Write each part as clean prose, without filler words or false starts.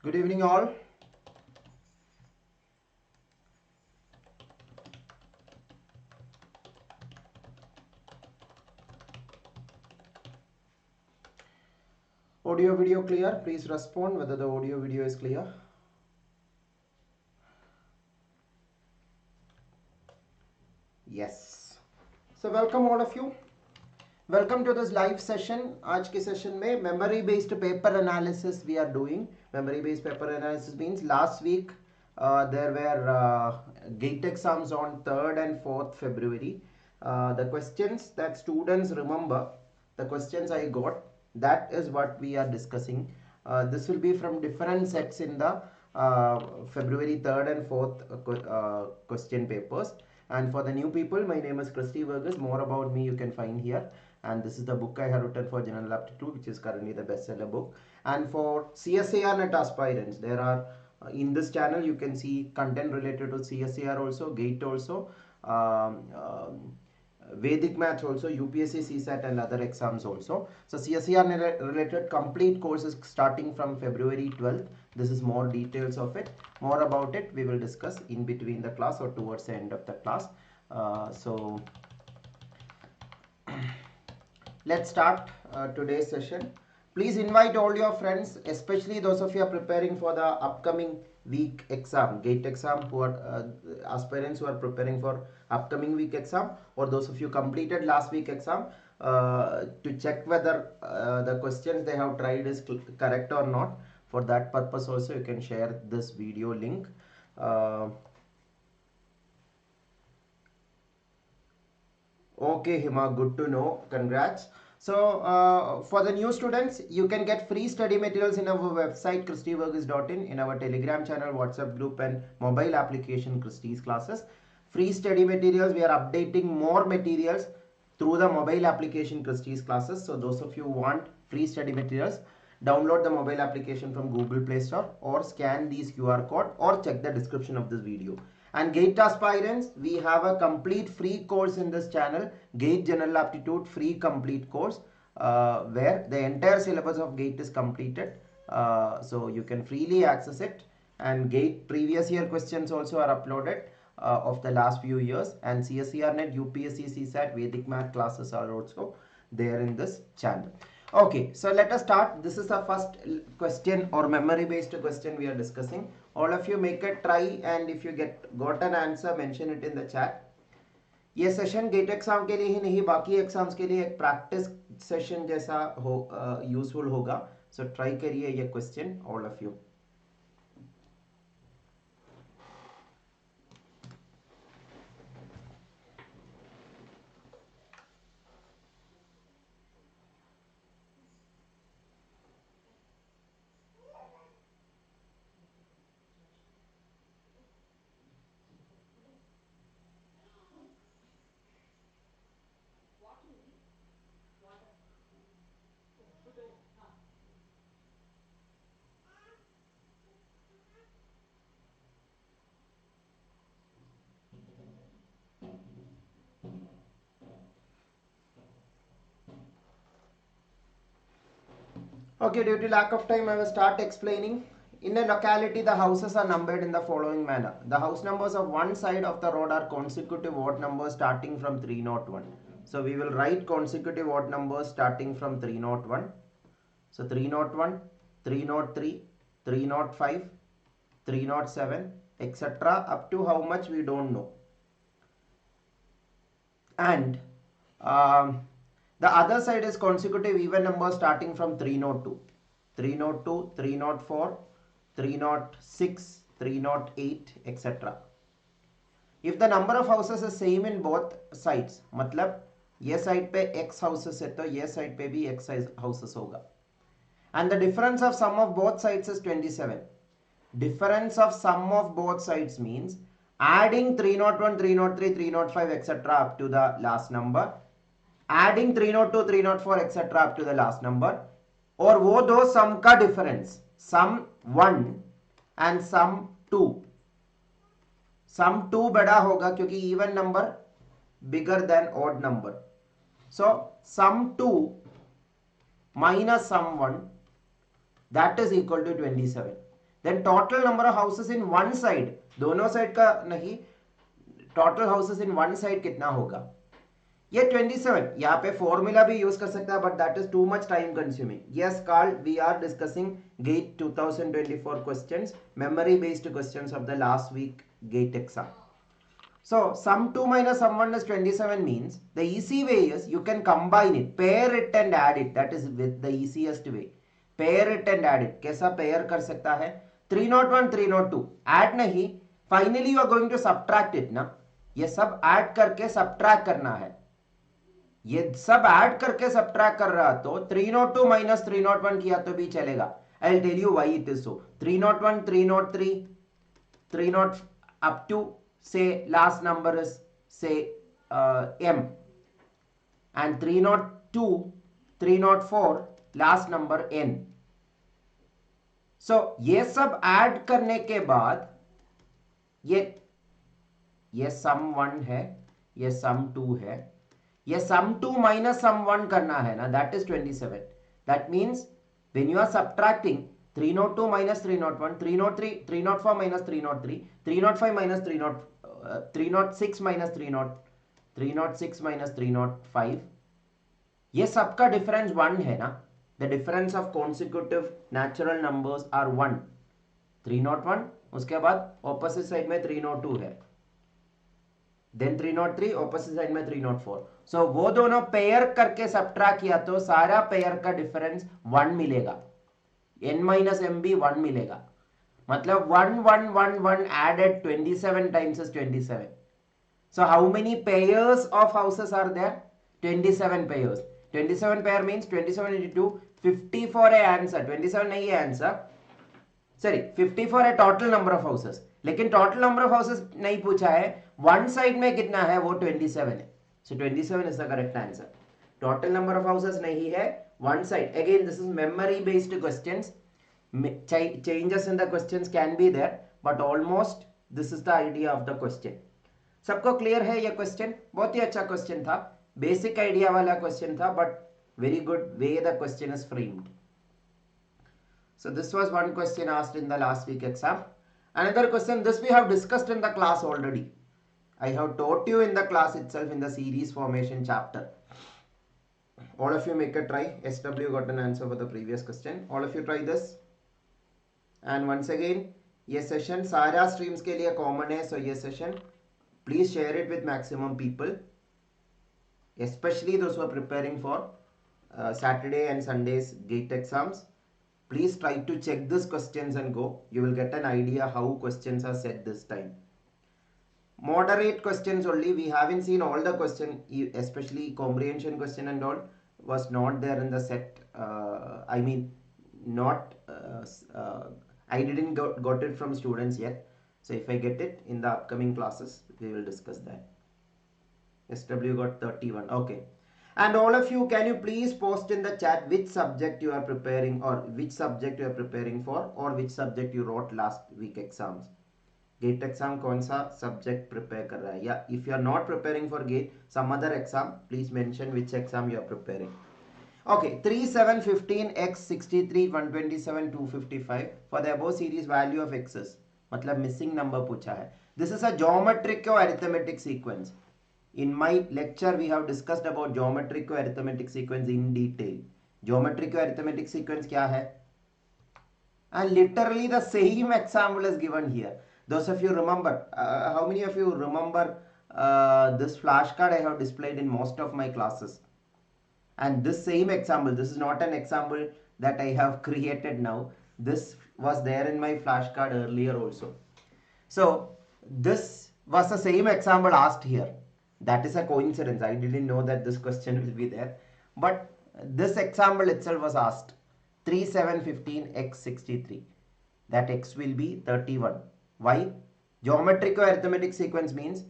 Good evening all. Audio video clear? Please respond whether the audio video is clear. Yes. So welcome all of you. Welcome to this live session. आज के session में memory based paper analysis we are doing. Memory based paper analysis means last week there were gate exams on 3rd and 4th February. The questions that students remember, the questions I got, that is what we are discussing. This will be from different sets in the February 3rd and 4th question papers. And for the new people, my name is Christy Varghese. More about me you can find here. And this is the book I have written for General Aptitude, which is currently the bestseller book. And for CSIR-NET aspirants, there are in this channel you can see content related to CSIR also, GATE also, Vedic maths also, UPSC, CSAT and other exams also. So CSIR related complete courses starting from February 12th. This is more details of it. More about it we will discuss in between the class or towards the end of the class. So let's start today's session. Please invite all your friends, especially those of you are preparing for the upcoming week exam, GATE exam, who are aspirants who are preparing for upcoming week exam, or those of you completed last week exam, to check whether the questions they have tried is correct or not. For that purpose also you can share this video link. Okay Hima, good to know, congrats. So for the new students, you can get free study materials in our website christyvarghese.in, in our Telegram channel, WhatsApp group and mobile application Christy's Classes. Free study materials, we are updating more materials through the mobile application Christy's Classes. So those of you who want free study materials, download the mobile application from Google Play Store or scan these QR code or check the description of this video. And GATE aspirants, we have a complete free course in this channel, GATE General Aptitude free complete course, where the entire syllabus of GATE is completed. So you can freely access it, and GATE previous year questions also are uploaded of the last few years, and CSIR-NET, UPSC, CSAT, Vedic math classes are also there in this channel. Okay, so let us start. This is the first question or memory based question we are discussing. All of you make a try, and if you got an answer, mention it in the chat. ये session gate exam के लिए ही नहीं, बाकी exams के लिए एक practice session जैसा useful होगा. सो ट्राई करिए ये question all of you. Okay, due to lack of time, I will start explaining. In a locality, the houses are numbered in the following manner. The house numbers of one side of the road are consecutive odd numbers starting from 301. So we will write consecutive odd numbers starting from 301. So 301, 303, 305, 307, etc. up to how much we don't know. And the other side is consecutive even numbers starting from 302, 302, 304, 306, 308, etc. If the number of houses is same in both sides, मतलब ये side पे x houses है तो ये side पे भी x houses होगा. And the difference of sum of both sides is 27. Difference of sum of both sides means adding 301, 303, 305, etc. up to the last number, adding 302, 304, etc. up to the last number, और वो दो sum का difference, sum 1 and sum 2. Sum 2 बड़ा होगा क्योंकि even number bigger than odd number. So sum 2 minus sum 1, that is equal to 27. Then total number of houses in one side, दोनों side का नहीं, total houses in one side कितना होगा? ये 27, यहाँ पे फॉर्मूला भी यूज कर सकता है, but that is too much time consuming. Yes, Carl, we are discussing GATE 2024 questions, memory based questions of the last week GATE exam. So sum 2 minus sum 1 is 27 means the easy way is you can combine it, pair it and add it. That is with the easiest way. Pair it and add it. कैसा pair कर सकता है? 301, 302. Add नहीं. Finally you are going to subtract it ना. ये सब add करके subtract करना है. ये सब add करके subtract कर रहा तो 302 minus 301 किया तो भी चलेगा. I'll tell you why it is so. 301, 303, 30 up to say last number is say M, and 302, 304 last number N. So ये सब add करने के बाद ये sum 1 है, ये sum 2 है, ये sum 2 minus sum 1 करना है ना, that is 27. That means when you are subtracting 302 minus 301, 303, 304 minus 303, 305 minus 306 minus 306 minus 305, ये सबका difference 1 है ना. The difference of consecutive natural numbers are 1. 301, उसके बाद opposite side में 302 है. Then 303, opposite side में 304. So वो दोनों pair करके subtract किया तो सारा pair का difference 1 मिलेगा. N minus MB 1 मिलेगा. मतलब 1, 1, 1, 1 added 27 times is 27. So how many pairs of houses are there? 27 pairs. 27 pair means 27 into 2, 50 for a answer. 27 नहीं है answer. Sorry, 50 for a total number of houses. लेकिन total number of houses नहीं पूछा है. One side में कितना है वो 27 है. So 27 is the correct answer. Total number of houses नहीं है. One side. Again, this is memory based questions. Changes in the questions can be there, but almost this is the idea of the question. सबको clear है ये question? बहुत ही अच्छा question था. Basic idea वाला question था, but very good way the question is framed. So this was one question asked in the last week exam. Another question, this we have discussed in the class already. I have taught you in the class itself in the series formation chapter. All of you make a try. SW got an answer for the previous question. All of you try this. And once again, ये session सारा streams के लिए common है. So ये session, please share it with maximum people, especially those who are preparing for Saturday and Sunday's GATE exams. Please try to check these questions and go. You will get an idea how questions are set this time. Moderate questions only. We haven't seen all the question, especially comprehension question and all was not there in the set. I mean, not. I didn't got it from students yet. So if I get it in the upcoming classes, we will discuss that. SW got 31. Okay. And all of you, can you please post in the chat which subject you are preparing, or which subject you are preparing for, or which subject you wrote last week exams. GATE exam कौन सा subject prepare कर रहा है, या if you are not preparing for GATE, some other exam, please mention which exam you are preparing. Okay, 3, 7, 15, x, 63, 127, 255. For the above series, value of x's, मतलब missing number पूछा है. This is a geometric or arithmetic sequence. In my lecture, we have discussed about geometric or arithmetic sequence in detail. Geometric or arithmetic sequence क्या है? And literally the same example is given here. Those of you remember, how many of you remember this flashcard I have displayed in most of my classes? And this same example, this is not an example that I have created now. This was there in my flashcard earlier also. So this was the same example asked here. That is a coincidence. I didn't know that this question will be there. But this example itself was asked. 3, 7, 15, x 63. That x will be 31. Why? Geometric or arithmetic sequence means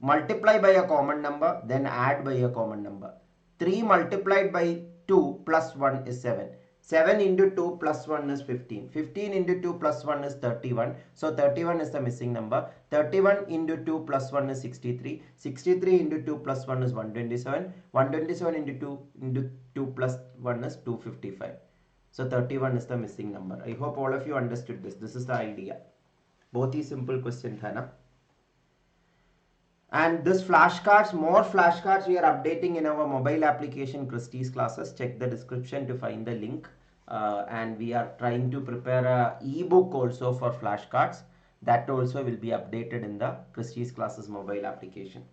multiply by a common number, then add by a common number. 3 multiplied by 2 plus 1 is 7. 7 into 2 plus 1 is 15. 15 into 2 plus 1 is 31. So 31 is the missing number. 31 into 2 plus 1 is 63. 63 into 2 plus 1 is 127. 127 into 2 plus 1 is 255. So 31 is the missing number. I hope all of you understood this. This is the idea. Both is simple question tha na. And this flashcards, more flashcards we are updating in our mobile application Christy's classes. Check the description to find the link. And we are trying to prepare a ebook also for flashcards. That also will be updated in the Christy's classes mobile application.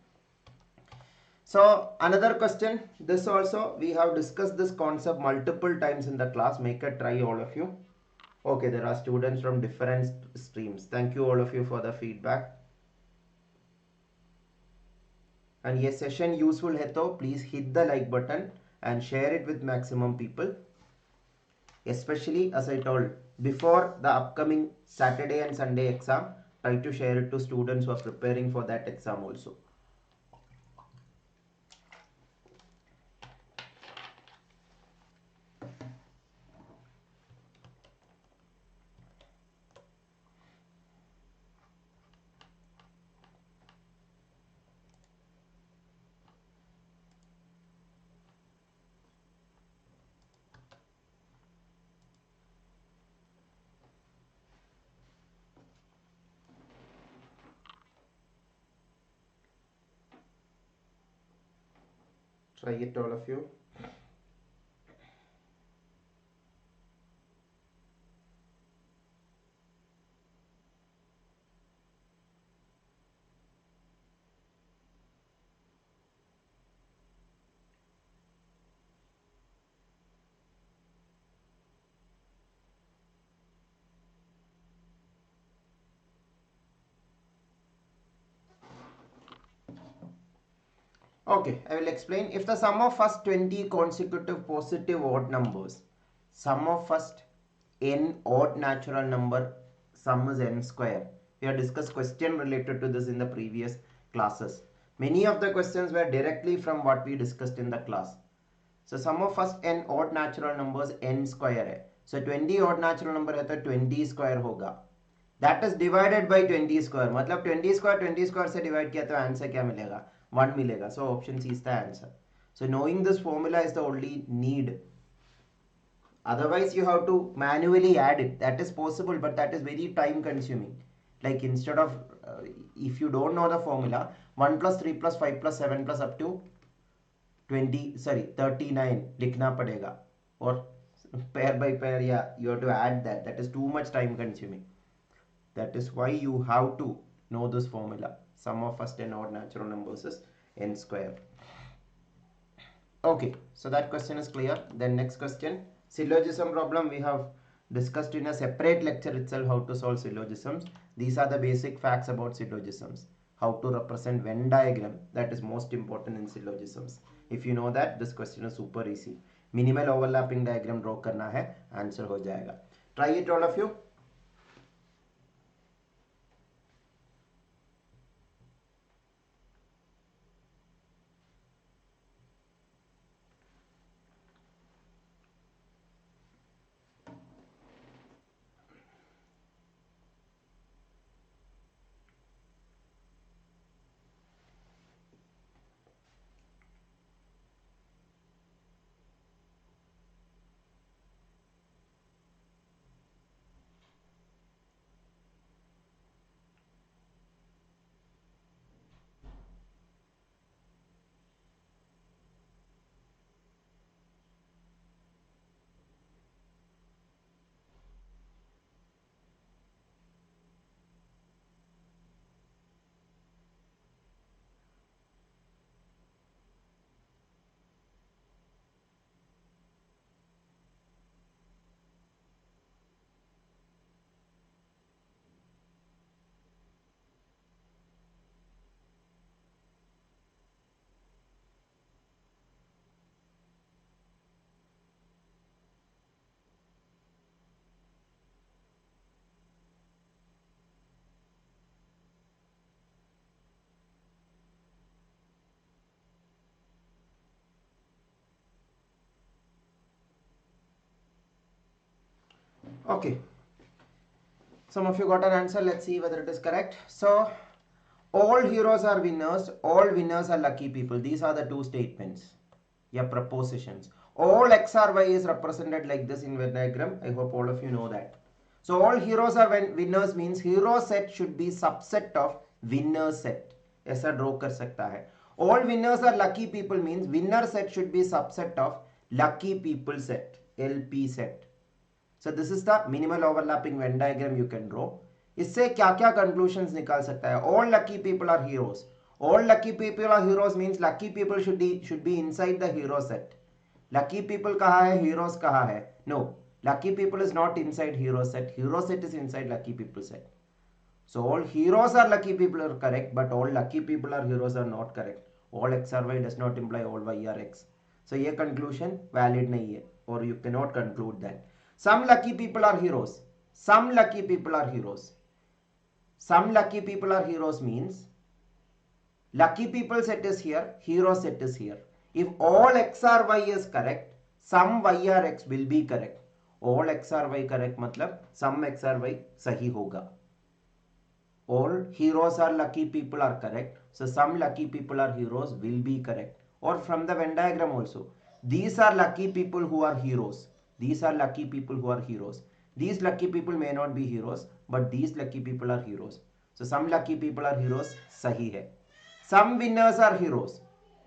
So another question, this also we have discussed this concept multiple times in the class. Make a try, all of you. Okay, there are students from different streams. Thank you all of you for the feedback. And yes, session useful hai to please hit the like button and share it with maximum people. Especially as I told, before the upcoming Saturday and Sunday exam, try to share it to students who are preparing for that exam also. Try it, all of you. Okay, I will explain. If the sum of first 20 consecutive positive odd numbers, sum of first n odd natural number, sum is n square. We have discussed question related to this in the previous classes. Many of the questions were directly from what we discussed in the class. So sum of first n odd natural numbers n square hai. So 20 odd natural number hai to 20 square hoga. That is divided by 20 square. मतलब 20 square से divide किया तो answer क्या मिलेगा? 1 मिलेगा. So option C is the answer. So knowing this formula is the only need. Otherwise you have to manually add it. That is possible, but that is very time consuming. Like instead of, if you don't know the formula, 1 plus 3 plus 5 plus 7 plus up to 39 लिखना पड़ेगा. Or pair by pair, yeah, you have to add that. That is too much time consuming. That is why you have to know this formula. Sum of first n odd natural numbers is n square. Okay, so that question is clear. Then next question, syllogism problem we have discussed in a separate lecture itself how to solve syllogisms. These are the basic facts about syllogisms. How to represent Venn diagram, that is most important in syllogisms. If you know that, this question is super easy. Minimal overlapping diagram draw करना है, answer हो जाएगा. Try it, all of you. Okay, some of you got an answer. Let's see whether it is correct. So all heroes are winners, all winners are lucky people. These are the two statements, yeah, propositions. all XRY is represented like this in Venn diagram. I hope all of you know that. So all heroes are winners means hero set should be subset of winner set. ऐसा draw कर सकता है. All winners are lucky people means winner set should be subset of lucky people set, LP set. So this is the minimal overlapping Venn diagram you can draw. इससे क्या क्या conclusions निकाल सकता है? All lucky people are heroes. All lucky people are heroes means lucky people should be inside the hero set. Lucky people कहाँ है? Heroes कहाँ है? No. Lucky people is not inside hero set. Hero set is inside lucky people set. So all heroes are lucky people are correct, but all lucky people are heroes are not correct. All X or Y does not imply all Y are X. So ये conclusion valid नहीं है, or you cannot conclude that. Some lucky people are heroes. Some lucky people are heroes. Some lucky people are heroes means lucky people set is here, hero set is here. If all X or Y is correct, some Y or X will be correct. All X or Y correct मतलब some X or Y सही होगा. All heroes are lucky people are correct. So some lucky people are heroes will be correct. Or from the Venn diagram also. These are lucky people who are heroes. These are lucky people who are heroes. These lucky people may not be heroes, but these lucky people are heroes. So some lucky people are heroes. सही है. Some winners are heroes.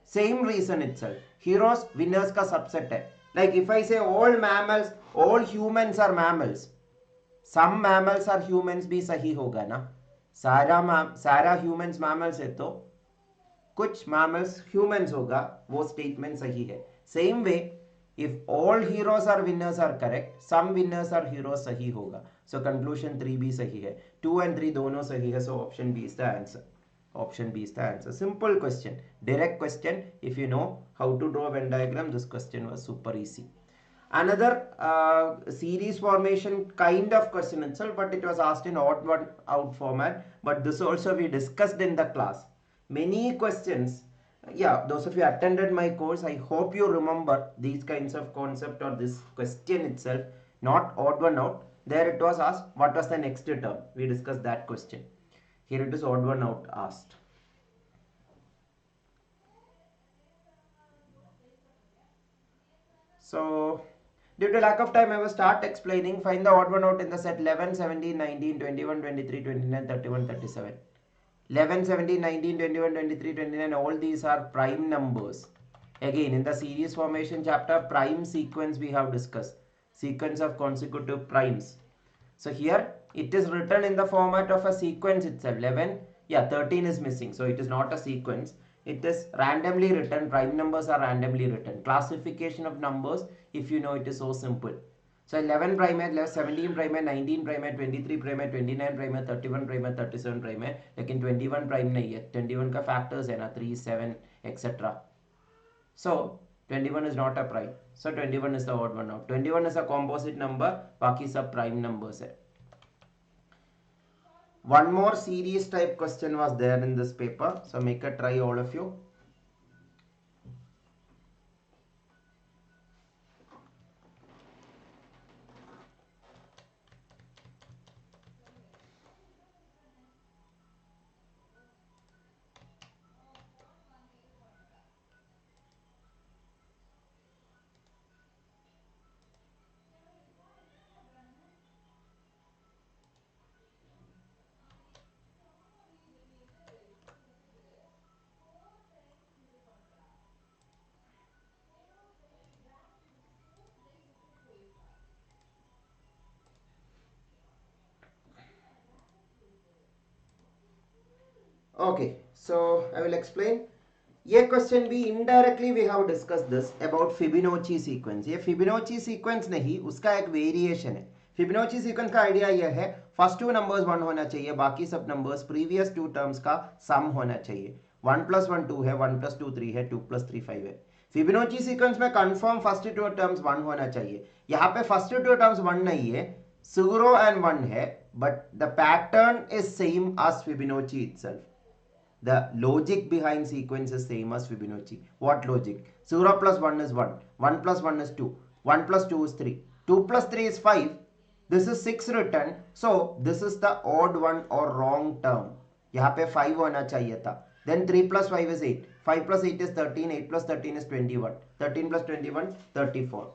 Same reason itself. Heroes winners का subset है. Like if I say all mammals, all humans are mammals. Some mammals are humans भी सही होगा ना. सारा humans mammals है तो कुछ mammals humans होगा, वो statement सही है. Same way, if all heroes are winners are correct, some winners are heroes सही होगा. So conclusion 3 भी सही है. 2 and 3 दोनों सही है. So option B is the answer. Option B is the answer. Simple question, direct question. If you know how to draw a Venn diagram, this question was super easy. Another series formation kind of question itself, but it was asked in odd one out format. But this also we discussed in the class. Many questions. Yeah, those of you attended my course, I hope you remember these kinds of concept or this question itself. Not odd one out. There it was asked, what was the next term? We discussed that question. Here it is odd one out asked. So due to lack of time, I will start explaining. Find the odd one out in the set 11, 17, 19, 21, 23, 29, 31, 37. 11, 17, 19, 21, 23, 29. All these are prime numbers. Again, in the series formation chapter, prime sequence we have discussed. Sequence of consecutive primes. So here it is written in the format of a sequence itself. 11, yeah, 13 is missing. So it is not a sequence. It is randomly written. Prime numbers are randomly written. Classification of numbers, if you know, it is so simple. So 11 prime है, 17 prime है, 19 prime है, 23 prime है, 29 prime है, 31 prime है, 37 prime है, लेकिन 21 prime नहीं है. 21 का factors है ना, 3, 7, etc. So 21 is not a prime. So 21 is the odd one out. 21 is a composite number. बाकी सब prime numbers है. One more series type question was there in this paper. So make a try, all of you. Okay, so I will explain. ये question भी indirectly we have discussed this about Fibonacci sequence. ये Fibonacci sequence नहीं, उसका एक variation है. Fibonacci sequence का idea ये है, first two numbers 1 होना चाहिए, बाकी सब numbers previous two terms का sum होना चाहिए. 1 plus 1 2 है, 1 plus 2 3 है, 2 plus 3 5 है. Fibonacci sequence में confirm first two terms 1 होना चाहिए. यहाँ पे first two terms 1 नहीं है, 0 and 1 है, but the pattern is same as Fibonacci itself. The logic behind sequence is same as Fibonacci. What logic? 0 plus 1 is 1. 1 plus 1 is 2. 1 plus 2 is 3. 2 plus 3 is 5. This is 6 written. So this is the odd one or wrong term. यहाँ पे 5 होना चाहिए था. Then 3 plus 5 is 8. 5 plus 8 is 13, 8 plus 13 is 21, 13 plus 21 34.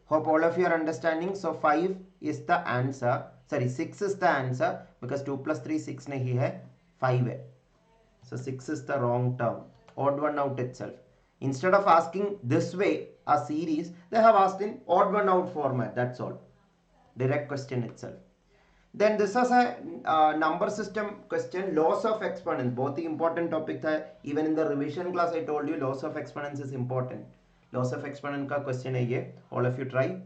Hope all of you are understanding. So 5 is the answer, sorry 6 is the answer, because 2 plus 3 6 nahi hai, 5 hai. So 6 is the wrong term, odd one out itself. Instead of asking this way a series, they have asked in odd one out format, that's all. Direct question itself. Then this is a number system question, loss of exponents. Both the important topic tha. Even in the revision class I told you loss of exponents is important. Loss of exponent ka question hai ye. All of you try.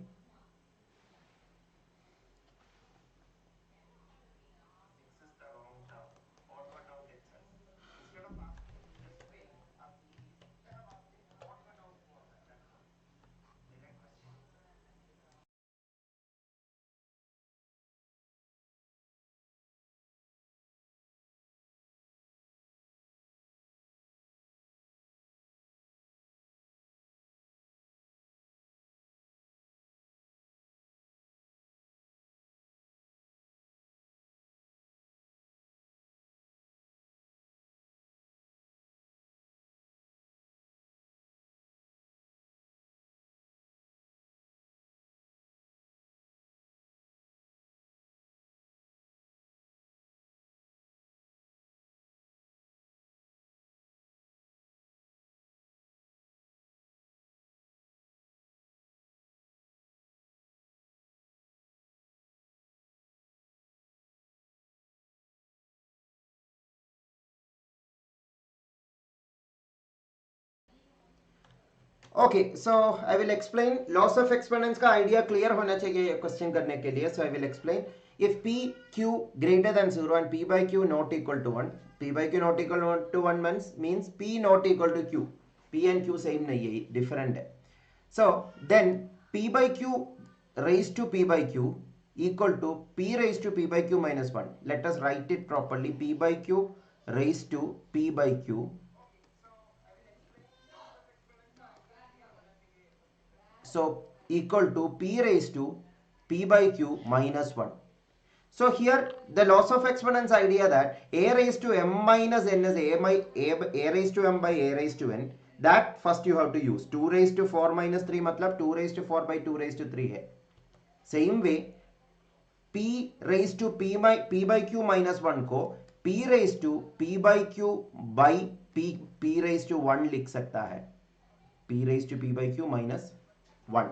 Okay, so I will explain. Loss of exponents का idea clear होना चाहिए question करने के लिए. So I will explain. If p q greater than 0 and p by q not equal to 1, p by q not equal to 1 means p not equal to q. p and q same नहीं है, different है. So then p by q raised to p by q equal to p raised to p by q minus 1. Let us write it properly. P by q raised to p by q. So equal to p raised to p by q minus 1. So here the loss of exponents idea that a raised to m minus n is a raised to m by a raised to n. That first you have to use. 2 raised to 4 minus 3 matlab 2 raised to 4 by 2 raised to 3 hai. Same way p raised to p by q minus 1 को p raised to p by q by p raised to 1 लिख सकता है. p raised to p by q minus 1.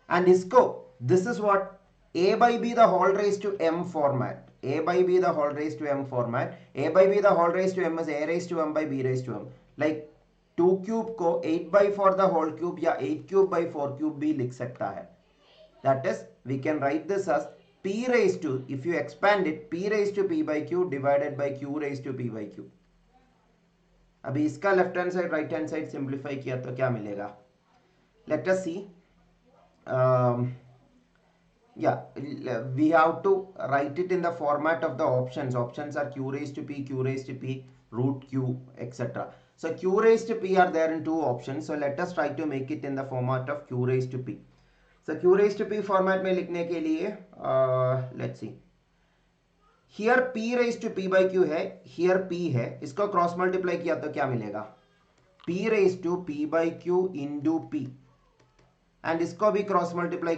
And this is what a by b the whole raised to m format. A by b the whole raised to m format. A by b the whole raised to m is a raised to m by b raised to m. Like 2 cube को 8 by 4 the whole cube या 8 cube by 4 cube भी लिख सकता है. That is, we can write this as p raised to, if you expand it, p raised to p by q divided by q raised to p by q. अभी इसका left hand side right hand side simplify किया तो क्या मिलेगा? Let us see. Yeah, we have to write it in the format of the options. Options are q raised to p, root q, etc. So q raised to p are there in two options. So let us try to make it in the format of q raised to p. So q raised to p format में लिखने के लिए let's see. Here p raised to p by q है, here p है. इसको cross multiply किया तो क्या मिलेगा? p raised to p by q into p. And इसको भी क्रॉस मल्टीप्लाई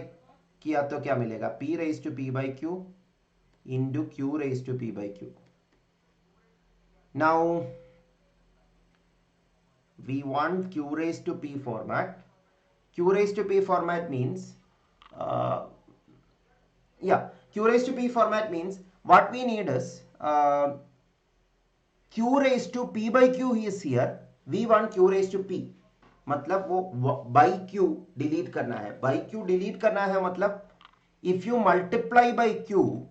किया तो क्या मिलेगा? p raised to p by q into q raised to p by q. Now we want q raised to p format. Q raised to p format means q raised to p format means what we need is q raised to p by q is here. We want q raised to p. मतलब वो by q delete करना है. by q delete करना है मतलब if you multiply by q,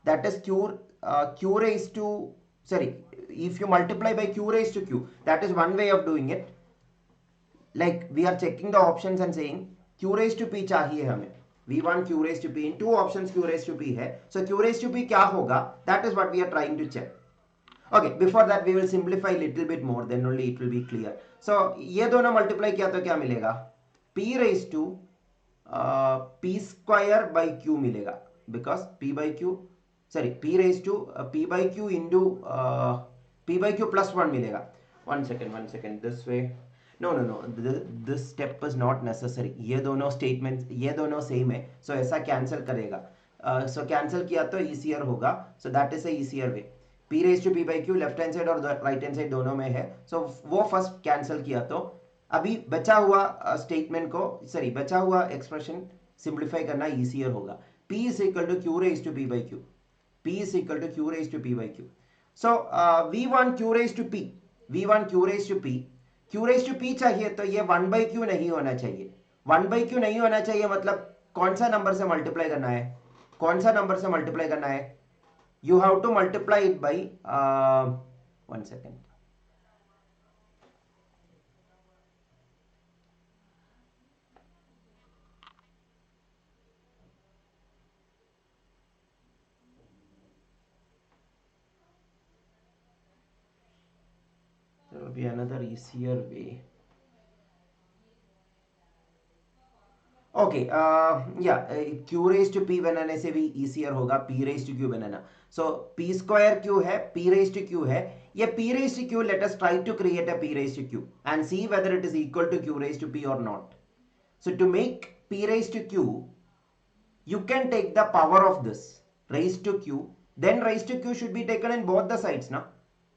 that is q raised to, sorry, if you multiply by q raised to q, that is one way of doing it. Like we are checking the options and saying q raised to p चाहिए हमें. We want q raised to p. In two options q raised to p है. So q raised to p क्या होगा? That is what we are trying to check. Okay, before that we will simplify little bit more, then only it will be clear. So ये दोनों multiply किया तो क्या मिलेगा? p raised to p square by q मिलेगा, because p by q, sorry, p raised to p by q into p by q plus 1 मिलेगा. one second, this way. No, this step is not necessary. ये दोनों statements, ये दोनों same है, so ऐसा cancel करेगा. So cancel किया तो easier होगा, so that is a easier way. P raised to P by Q left hand side और राइट हैंड साइड दोनों में है, so वो फर्स्ट कैंसिल किया. तो अभी बचा हुआ स्टेटमेंट को, सॉरी बचा हुआ एक्सप्रेशन सिंप्लीफाई करना easier होगा. P is equal to Q raised to P by Q. P is equal to Q raised to P by Q. So we want Q raised to P. We want Q raised to P. Q raised to P चाहिए तो ये 1 by Q नहीं होना चाहिए. 1 by Q नहीं होना चाहिए मतलब कौन सा नंबर से मल्टीप्लाई करना है? कौन सा नंबर से मल्टीप्लाई करना है? You have to multiply it by 1 second. There will be another easier way. Okay, Q raised to P बनाने से भी easier होगा P raised to Q banana. So P square Q है, P raised to Q है. ये P raised to Q, let us try to create a P raised to Q and see whether it is equal to Q raised to P or not. So to make P raised to Q, you can take the power of this raised to Q, then raised to Q should be taken in both the sides now.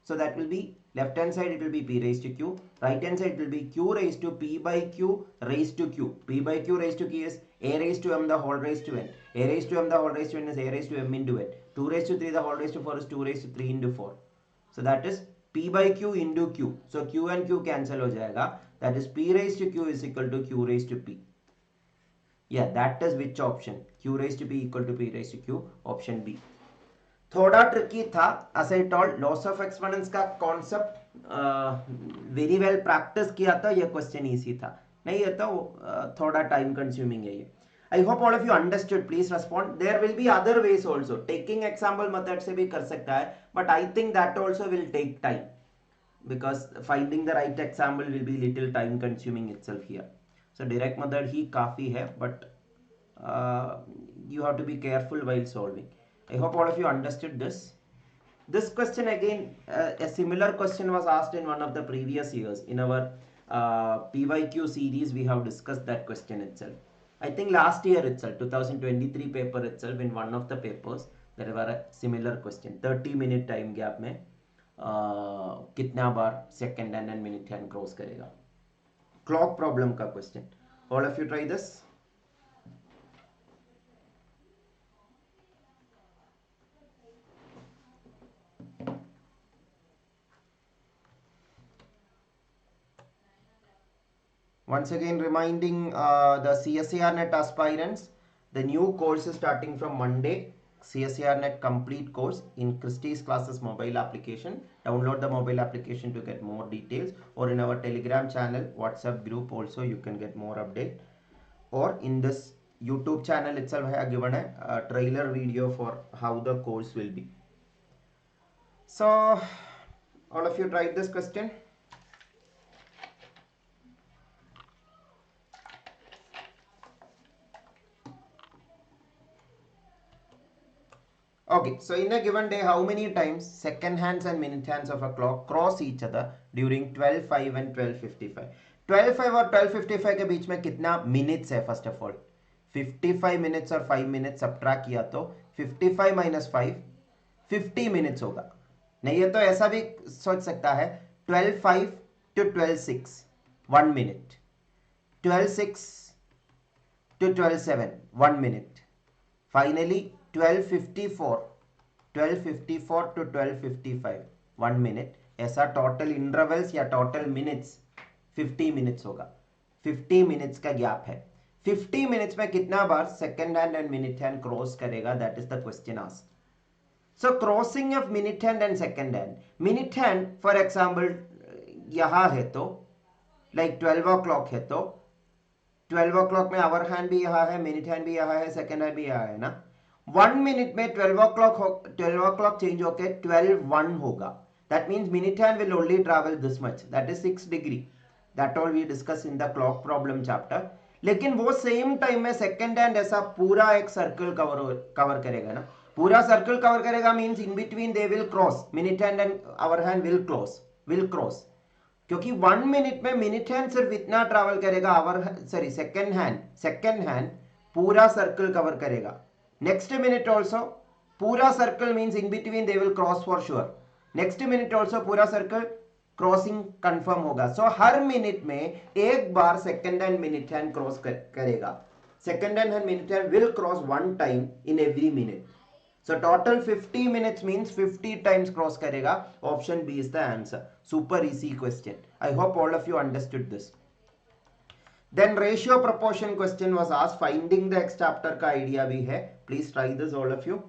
So that will be left hand side, it will be P raised to Q, right hand side will be Q raised to P by Q raised to Q. P by Q raised to Q is A raised to M the whole raised to N. A raised to M the whole raised to N is A raised to M into N. 2 raised to 3 the whole raised to 4 is 2 raised to 3 into 4. So that is P by Q into Q. So Q and Q cancel हो जाएगा. That is P raised to Q is equal to Q raised to P. Yeah, that is which option? Q raised to P equal to P raised to Q, option B. थोड़ा tricky था, as I told, loss of exponents का concept very well practice किया था, ये question easy था. नहीं है तो थोड़ा टाइम कंज्यूमिंग है ये. I hope all of you understood. Please respond. There will be other ways also. Taking example method से भी कर सकता है, but I think that also will take time because finding the right example will be little time consuming itself here. So direct method ही काफी है, but you have to be careful while solving. I hope all of you understood this. This question again, a similar question was asked in one of the previous years. In our PYQ series, we have discussed that question itself. I think last year itself, 2023 paper itself, in one of the papers, there were a similar question. 30-minute time gap में कितना बार second hand and minute hand cross करेगा? Clock problem का question. All of you try this. Once again reminding the CSIR-NET aspirants, the new course is starting from Monday. CSIR-NET complete course in Christy's classes mobile application. Download the mobile application to get more details, or in our Telegram channel, WhatsApp group also you can get more update, or in this YouTube channel itself I have given a trailer video for how the course will be. So all of you tried this question. Okay, so in a given day, how many times second hands and minute hands of a clock cross each other during 12:05 and 12:55? 12:05 और 12:55 के बीच में कितना minutes है? First of all, 55 minutes और 5 minutes subtract किया तो 55 minus 5, 50 minutes होगा. नहीं है तो ऐसा भी सोच सकता है, 12:05 to 12:06, 1 minute. 12:06 to 12:07, 1 minute. Finally 12:54 to 12:55, 1 minute. ऐसा टोटल इंटरवल्स या टोटल मिनट्स 50 मिनट्स होगा. 50 मिनट्स का गैप है. 50 मिनट्स में कितना बार second hand and minute hand cross करेगा? That is the question asked. So crossing of minute hand and second hand. Minute hand for example यहां है तो लाइक 12 o'clock है तो 12 o'clock में आवर हैंड भी यहाँ है, मिनट हैंड भी यहाँ है, सेकेंड हैंड भी यहाँ है ना. 1 minute में 12 o'clock चेंज होके 12:01 होगा. That means minute hand will only travel this much. That is 6 degree. That all we discuss in the clock problem chapter. लेकिन वो सेम टाइम में सेकेंड हैंड ऐसा पूरा एक सर्कल कवर करेगा ना. पूरा सर्कल कवर करेगा means in between they will cross. Minute hand and hour hand will cross. क्योंकि 1 मिनट में मिनट हैंड सिर्फ इतना ट्रैवल करेगा, सेकेंड हैंड पूरा सर्कल कवर करेगा. नेक्स्ट मिनट ऑल्सो पूरा circle means in between they will cross for sure. Next minute also पूरा circle crossing confirm होगा. सो हर मिनट में एक बार second hand minute hand cross करेगा. Second hand minute hand will cross 1 time in every minute. So total 50 minutes means 50 times cross karega. Option B is the answer. Super easy question. I hope all of you understood this. Then ratio proportion question was asked. Finding the X chapter ka idea bhi hai. Please try this all of you.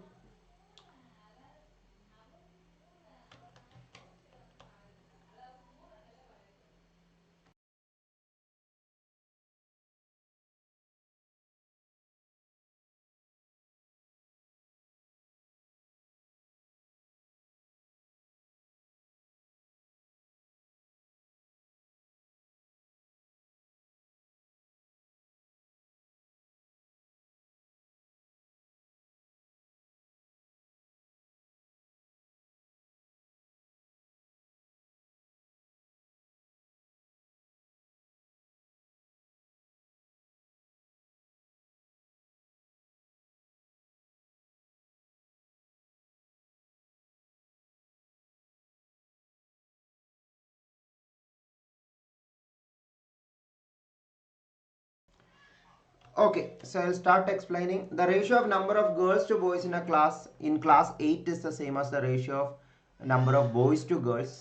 Okay, so I'll start explaining. The ratio of number of girls to boys in class 8 is the same as the ratio of number of boys to girls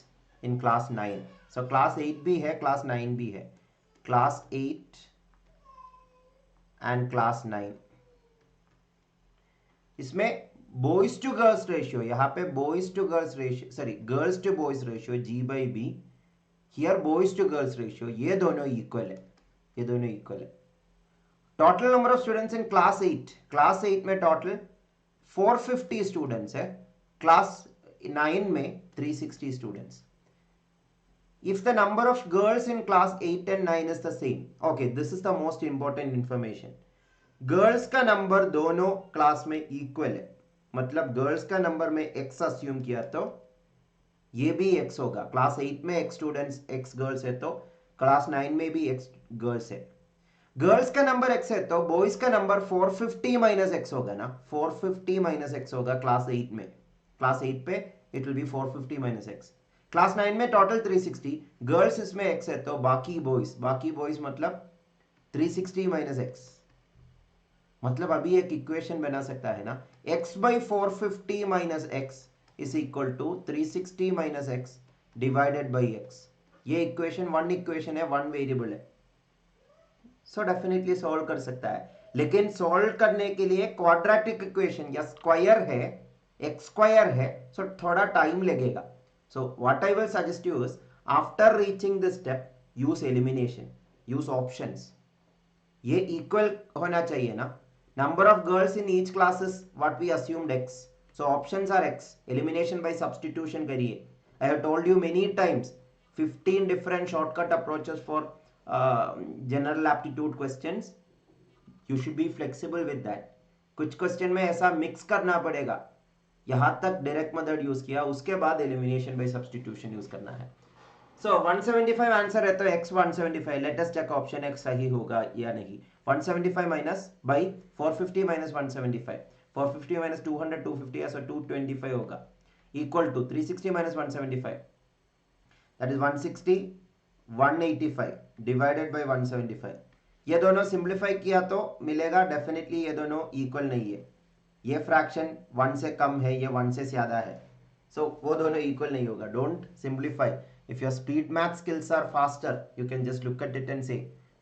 in class 9. So class 8 भी है, class 9 भी है. Class 8 and class 9. इसमें boys to girls ratio, यहाँ पे boys to girls ratio, sorry, girls to boys ratio G by B. Here boys to girls ratio, ये दोनों equal है, ये दोनों equal है. Total number of students in class 8 में टोटल 450 स्टूडेंट्स है. क्लास 9 में 360 students. If the number of girls in class 8 and 9 is the same, okay, this is the most important information. Girls का number दोनों class में equal है, मतलब girls का number में x अस्यूम किया तो ये भी x होगा. क्लास 8 में x स्टूडेंट्स x गर्ल्स है तो क्लास 9 में भी x गर्ल्स है. गर्ल्स का नंबर x है तो बॉयज का नंबर 450 माइनस x होगा ना, 450 माइनस x होगा क्लास 8 में. क्लास 8 पे it will be 450 minus x. Class 9 में टोटल 360, गर्ल्स इसमें x है तो बाकी बॉयज मतलब 360 माइनस x. मतलब अभी एक इक्वेशन बना सकता है ना, x by 450 minus x is equal to 360 minus x divided by x. ये इक्वेशन इक्वेशन है, वन वेरिएबल है. सो डेफिनेटली सॉल्व कर सकता है, लेकिन सॉल्व करने के लिए क्वाड्रेटिक इक्वेशन या स्क्वायर है, एक्स स्क्वायर है, सो थोड़ा टाइम लगेगा. So what I will suggest you is after reaching this step use elimination, use options. ये इक्वल होना चाहिए ना. Number of girls in each classes what we assumed x, so options are x. Elimination by substitution करिए. I have told you many times 15 different shortcut approaches for general aptitude questions. You should be flexible with that. कुछ question में ऐसा mix करना पड़ेगा. यहां तक direct method use किया, उसके बाद एलिमिनेशन बाय सब्स्टिट्यूशन यूज करना है. सो 175 आंसर है तो x 175. Let us check option x सही होगा या नहीं. 175 माइनस बाई 450 माइनस 175, 450 माइनस 200 250 है, सो 225 होगा equal to 360 minus 175 that is 160 185 divided by 175. ये दोनों सिंप्लीफाई किया तो मिलेगा डेफिनेटली ये दोनों इक्वल नहीं है. ये फ्रैक्शन 1 से कम है, ये 1 से ज्यादा है, सो वो दोनों इक्वल नहीं होगा. Don't simplify. If your speed math skills are faster you can just look at it and say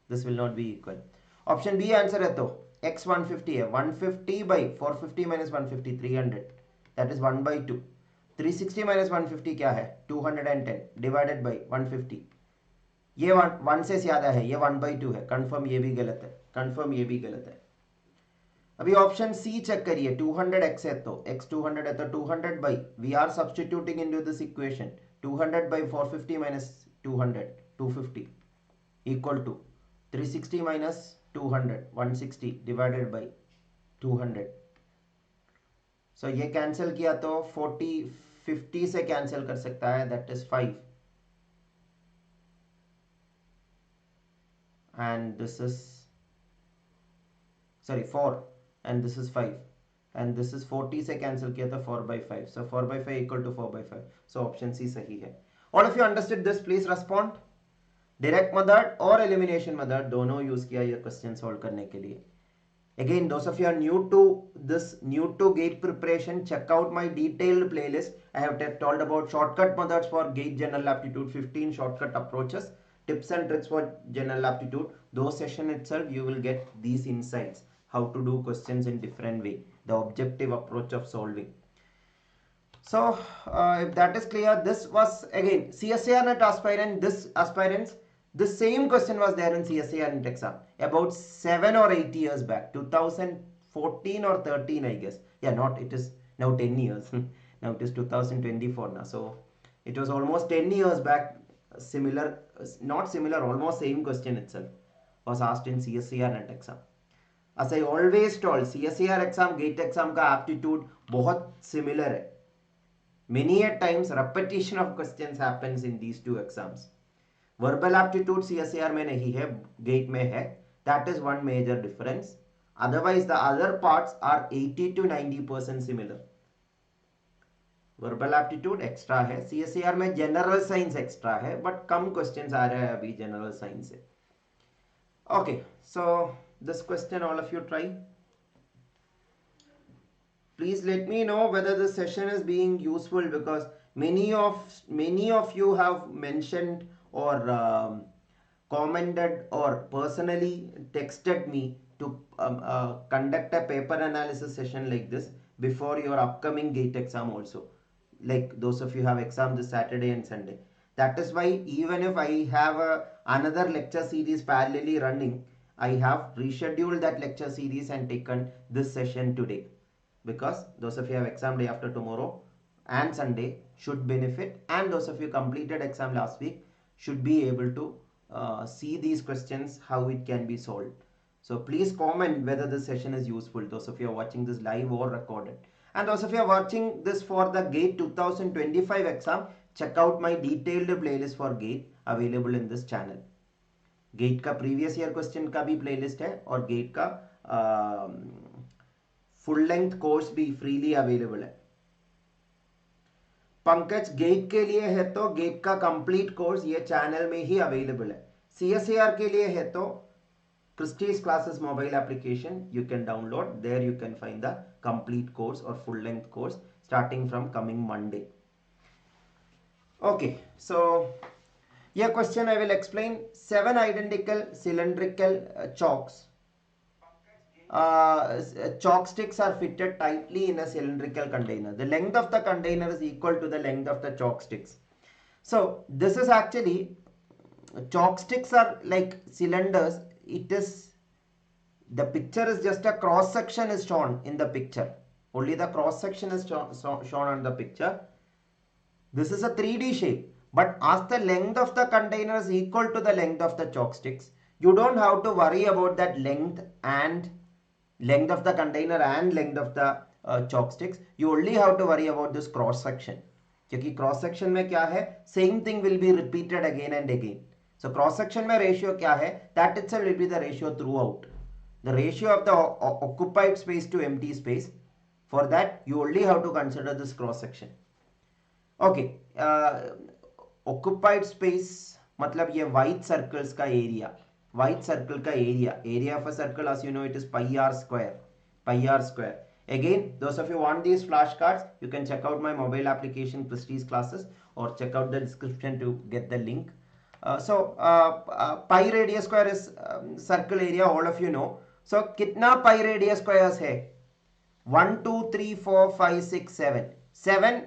this will not be equal. Option b answer है तो x 150 है. 150 by 450 minus 150 300 that is 1 by 2. 360 minus 150 क्या है 210 divided by 150. ये 1 से ज्यादा है, ये 1/2 है. कंफर्म ये भी गलत है, कंफर्म ये भी गलत है. अभी ऑप्शन सी चेक करिए. 200x है तो x 200 है तो 200 by, we are substituting into this equation, 200 by 450 minus 200 250 equal to 360 minus 200 160 divided by 200. So ये कैंसिल किया तो 40 50 से कैंसिल कर सकता है, that is 5. and this is, sorry, 4 and this is 5 and this is 40 से cancel किया था 4 by 5, so 4 by 5 equal to 4 by 5, so option C सही है. All of you understood this? Please respond. Direct method और elimination method दोनों use किया ये question solve करने के लिए. Again, those of you are new to this, new to GATE preparation, check out my detailed playlist. I have told about shortcut methods for GATE general aptitude, 15 shortcut approaches, tips and tricks for general aptitude. Those session itself you will get these insights, how to do questions in different way, the objective approach of solving. So if that is clear, this was again CSIR-NET aspirant, this aspirants, the same question was there in CSIR-NET exam about 7 or 8 years back, 2014 or 13 I guess. Yeah, not, it is now 10 years. Now it is 2024 now. So it was almost 10 years back, similar, not similar, almost same question itself was asked in CSIR-NET exam. As I always told, CSIR exam, GATE exam का aptitude बहुत similar है. Many a times repetition of questions happens in these two exams. Verbal aptitude CSIR में नहीं है, GATE में है. That is one major difference. Otherwise the other parts are 80 to 90% similar. Verbal aptitude extra है, CSIR में general science extra है, but come questions आ रहे हैं अभी general science से. Okay, so this question all of you try. Please let me know whether this session is being useful, because many of you have mentioned or commented or personally texted me to conduct a paper analysis session like this before your upcoming GATE exam also. Like those of you have exam this Saturday and Sunday. That is why even if I have another lecture series parallelly running, I have rescheduled that lecture series and taken this session today. Because those of you have exam day after tomorrow and Sunday should benefit, and those of you completed exam last week should be able to see these questions, how it can be solved. So please comment whether this session is useful, those of you are watching this live or recorded. And those of you are watching this for the GATE 2025 exam, check out my detailed playlist for GATE available in this channel. GATE का previous year question का भी playlist है और GATE का full length course भी freely available है. Pankaj, gate के लिए है तो गेट का कंप्लीट कोर्स ये चैनल में ही अवेलेबल है. सीएसआईआर के लिए है तो Christy's classes mobile application you can download, there you can find the complete course और full length course starting from coming Monday. Okay, so ये question I will explain. 7 identical cylindrical chalks. Chalk sticks are fitted tightly in a cylindrical container. The length of the container is equal to the length of the chalk sticks. So this is actually, chalk sticks are like cylinders. It is, the picture is just a cross section is shown in the picture. Only the cross section is shown on the picture. This is a 3D shape, but as the length of the container is equal to the length of the chalk sticks, you don't have to worry about that length of the container and length of the chalk sticks. You only have to worry about this cross section, क्योंकि cross section में क्या है, same thing will be repeated again and again. So cross section में ratio क्या है, that itself will be the ratio throughout. The ratio of the occupied space to empty space. For that you only have to consider this cross section. Okay, occupied space मतलब ये white circles का area. White circle का area of a circle, as you know, it is pi r square. Again, those of you want these flashcards, you can check out my mobile application Christy's classes or check out the description to get the link. Pi radius square is circle area, all of you know. So कितना pi radius squares है? 1 2 3 4 5 6 7 7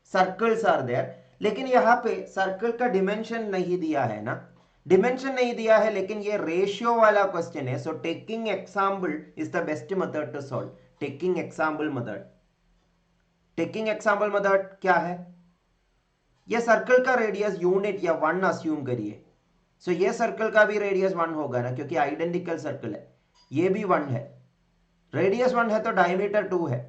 circles are there. लेकिन यहाँ पे circle का dimension नहीं दिया है ना, dimension नहीं दिया है, लेकिन ये ratio वाला question है. So taking example is the best method to solve. Taking example method क्या है? ये सर्कल का रेडियस यूनिट या 1 अस्यूम करिए. सो ये सर्कल का भी रेडियस 1 होगा ना, क्योंकि आइडेंटिकल सर्कल है. ये भी 1 है, रेडियस 1 है तो डायमीटर 2 है,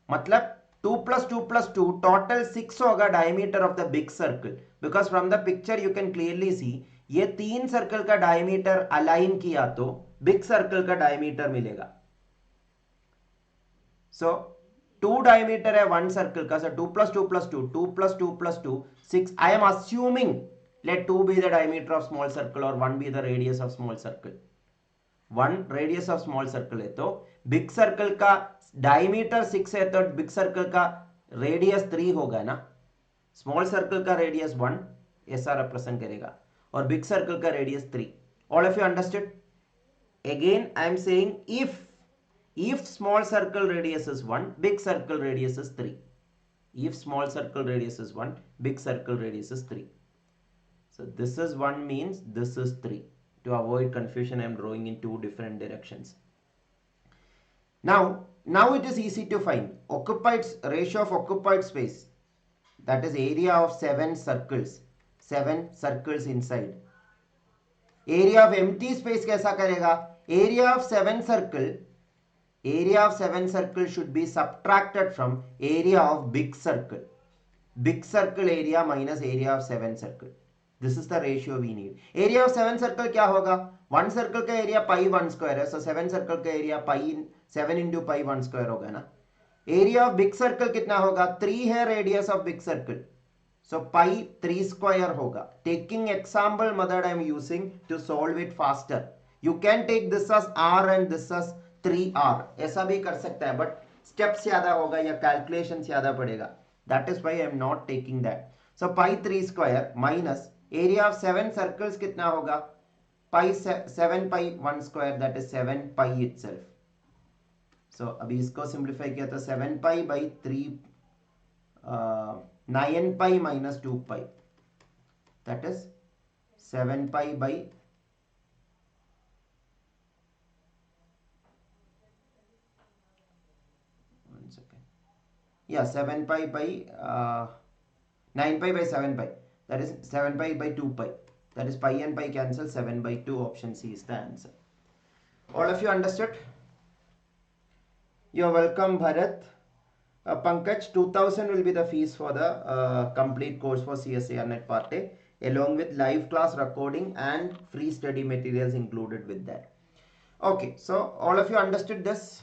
मतलब 2 plus 2 plus 2 टोटल 6 होगा diameter of the big circle. Because from the picture you can clearly see ये 3 सर्कल का डायमीटर अलाइन किया तो बिग सर्कल का डायमीटर मिलेगा. सो 2 डायमीटर है 1 सर्कल का. सो 2 plus 2 plus 2, 2 plus 2 plus 2, 6. I am assuming let 2 be the diameter of small circle or 1 be the radius of small circle. 1 radius of small circle है तो big circle का diameter 6 है तो big circle का radius 3 होगा ना. Small circle का radius 1 ऐसा रिप्रेजेंट करेगा और बिग सर्कल का radius 3. All of you understood. Again I am saying if small circle radius is 1, big circle radius is 3. If small circle radius is 1, big circle radius is 3. So this is 1 means this is 3. To avoid confusion, I am drawing in 2 different directions. Now it is easy to find occupied ratio of occupied space. That is area of 7 circles. 7 circles inside. Area of empty space कैसा करेगा? Area of 7 circle. Area of 7 circle should be subtracted from area of big circle. Big circle area minus area of 7 circle. This is the ratio we need. Area of 7 circle क्या होगा? 1 circle का area pi 1 square है. So 7 circle का area pi 7 into pi 1 square होगा ना. Area of big circle कितना होगा? 3 है radius of big circle. So pi 3 square होगा. Taking example method I am using to solve it faster. You can take this as r and this as 3r. ऐसा भी कर सकता है but steps ज़्यादा होगा या calculation ज़्यादा पड़ेगा. That is why I am not taking that. So pi 3 square minus area of 7 circles कितना होगा? pi 7 pi 1 square, that is 7 pi itself. So अभी इसको simplify किया तो 7 pi by 3 9 pi minus 2 pi, that is 7 pi by 7 pi by 9 pi by 7 pi, that is 7 pi by 2 pi, that is pi and pi cancel, 7 by 2. Option C is the answer. All of you understood? You are welcome, Bharat. Pankaj, 2000 will be the fees for the complete course for CSIR-NET Part A, along with live class recording and free study materials included with that. Okay, so all of you understood this?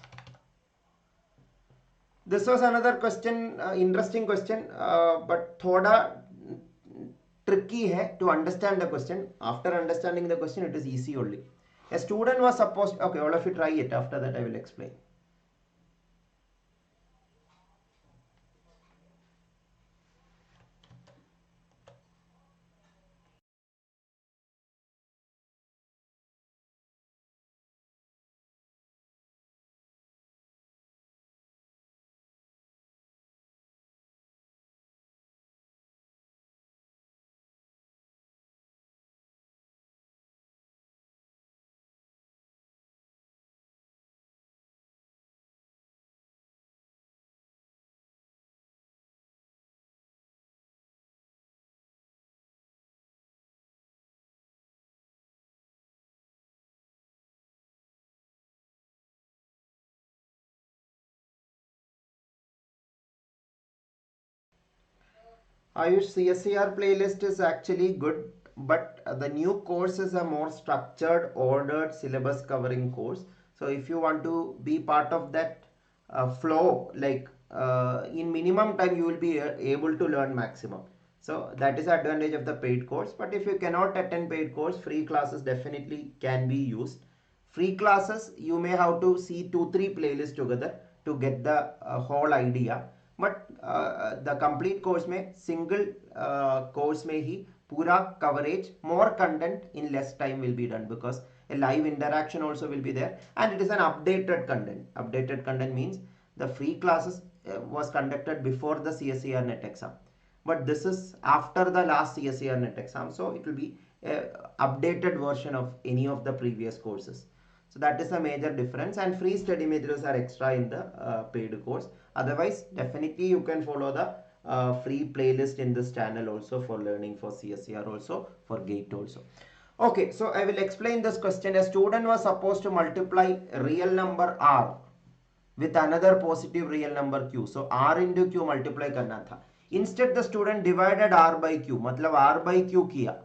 This was another question, interesting question, but thoda tricky hai to understand the question. After understanding the question, it is easy only. A student was supposed, okay, all of you try it. After that, I will explain. Ayush, CSIR playlist is actually good, but the new course is a more structured, ordered, syllabus covering course. So if you want to be part of that flow, like in minimum time you will be able to learn maximum. So that is the advantage of the paid course. But if you cannot attend paid course, free classes definitely can be used. Free classes, you may have to see 2-3 playlists together to get the whole idea. But the complete course में single course में ही पूरा coverage, more content in less time will be done, because a live interaction also will be there, and it is an updated content. Updated content means the free classes was conducted before the CSIR-NET exam, but this is after the last CSIR-NET exam, so it will be a updated version of any of the previous courses. So that is a major difference, and free study materials are extra in the paid course. Otherwise, definitely you can follow the free playlist in this channel also for learning for CSIR, also for GATE also. Okay, so I will explain this question. A student was supposed to multiply real number R with another positive real number Q. So R into Q multiply करना था. Instead the student divided R by Q, मतलब R by Q किया.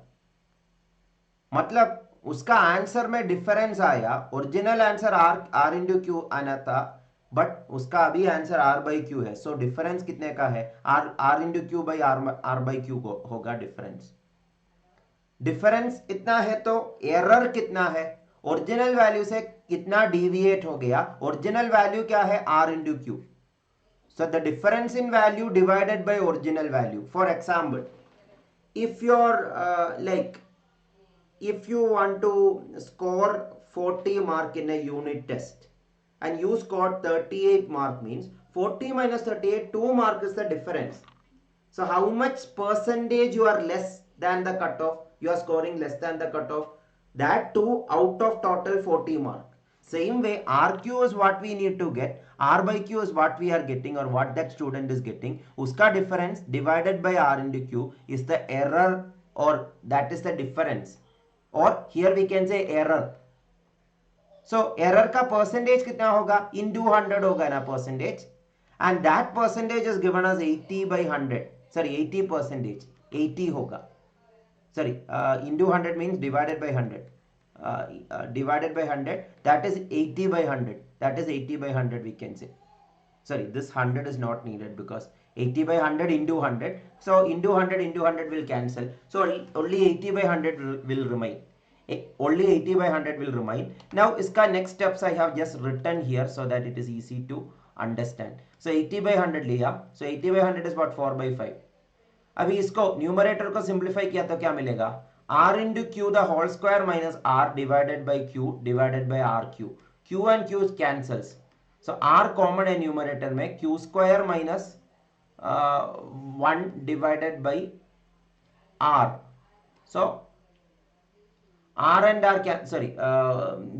मतलब उसका answer में difference आया, original answer R into Q आना था, बट उसका अभी आंसर आर बाई क्यू है. सो डिफरेंस कितने का है? R into Q by R by Q होगा डिफरेंस. डिफरेंस इतना है तो एरर कितना है? ओरिजिनल वैल्यू से कितना डिविएट हो गया? ओरिजिनल वैल्यू क्या है? R into Q. So the difference in value divided by original value. For example, if if you want to score 40 mark in a unit test and you scored 38 mark, means 40 minus 38, 2 mark is the difference. So how much percentage you are less than the cutoff? You are scoring less than the cutoff. That too out of total 40 mark. Same way, RQ is what we need to get. R by Q is what we are getting or what that student is getting. Uska difference divided by R into Q is the error, or that is the difference. Or here we can say error. So error का percentage कितना होगा? Into 100 होगा ना percentage. And that percentage is given as 80 by 100. Sorry, 80 percentage. 80 होगा. Sorry, into 100 means divided by 100. Divided by 100, that is 80 by 100. That is 80 by 100 we can say. Sorry, this 100 is not needed because 80 by 100 into 100. So into 100 will cancel. So only 80 by 100 will remain. Only 80 by 100 will remain. Now iska next steps I have just written here so that it is easy to understand. So 80 by 100 लिया. So 80 by 100 is what? 4 by 5. अभी इसको numerator को simplify किया तो क्या मिलेगा? R into Q the whole square minus R divided by Q divided by RQ. Q and Q cancels. So R common है numerator में. Q square minus 1 divided by R. So R and R can, sorry,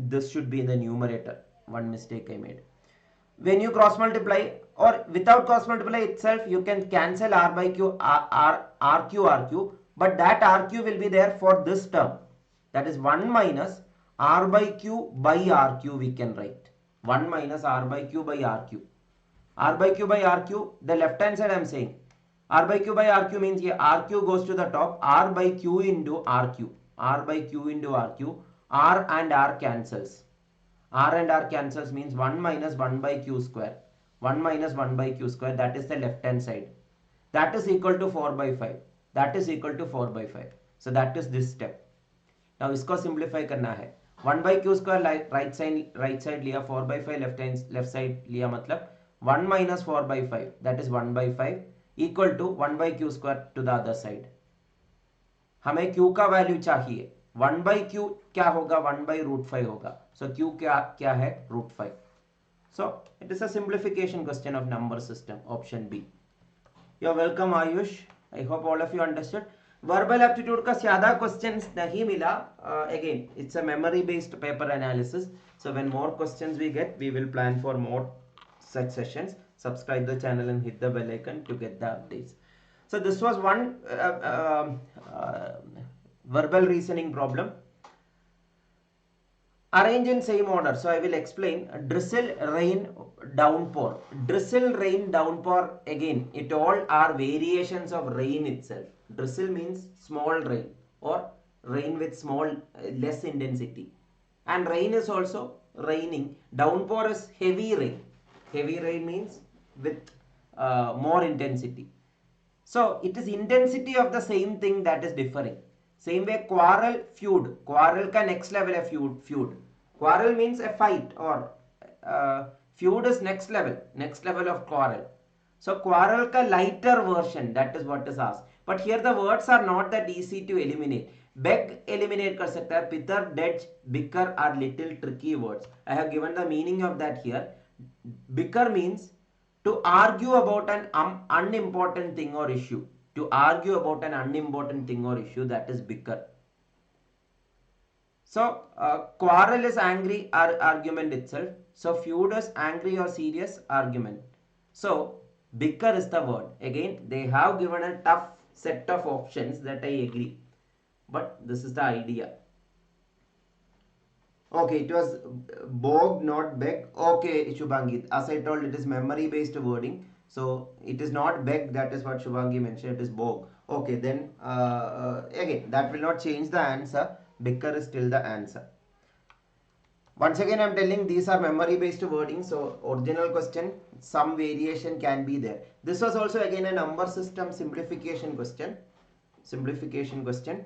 this should be in the numerator. One mistake I made. When you cross multiply or without cross multiply itself, you can cancel R by Q, RQ, but that RQ will be there for this term. That is 1 minus R by Q by RQ we can write. 1 minus R by Q by RQ. R by Q by RQ, the left hand side I am saying. R by Q by RQ means here RQ goes to the top, R by Q into RQ. R by Q into RQ, R and R cancels. R and R cancels means 1 minus 1 by Q square. 1 minus 1 by Q square, that is the left hand side. That is equal to 4 by 5. That is equal to 4 by 5. So that is this step. Now इसको simplify करना है. 1 by Q square right side लिया, 4 by 5 left side लिया, मतलब 1 minus 4 by 5, that is 1 by 5 equal to 1 by Q square to the other side. हमें Q का value चाहिए. 1 by Q क्या होगा? 1 by root 5 होगा. So Q क्या है? root 5. So it is a simplification question of number system, option B. You're welcome Ayush. I hope all of you understood. Verbal aptitude का ज़्यादा questions नहीं मिला. Again, it's a memory based paper analysis. So when more questions we get, we will plan for more such sessions. Subscribe the channel and hit the bell icon to get the updates. So this was one verbal reasoning problem. Arrange in same order. So I will explain. Drizzle, rain, downpour. Drizzle, rain, downpour. Again, it all are variations of rain itself. Drizzle means small rain or rain with small, less intensity. And rain is also raining. Downpour is heavy rain. Heavy rain means with more intensity. So it is intensity of the same thing that is differing. Same way quarrel, feud. Quarrel ka next level है feud. Quarrel means a fight, or feud is next level of quarrel. So quarrel ka lighter version, that is what is asked. But here the words are not that easy to eliminate. Beg eliminate कर सकता है. Pither, dedge, bicker are little tricky words. I have given the meaning of that here. Bicker means to argue about an unimportant thing or issue. To argue about an unimportant thing or issue, that is bicker. So quarrel is angry argument itself. So feud is angry or serious argument. So bicker is the word. Again, they have given a tough set of options, that I agree. But this is the idea. Okay, it was bog, not beg. Okay, Shubhangi, as I told, it is memory based wording. So it is not beg, that is what Shubhangi mentioned, it is bog. Okay, then again, that will not change the answer. Bigger is still the answer. Once again, I'm telling these are memory based wording. So original question, some variation can be there. This was also again a number system simplification question. Simplification question.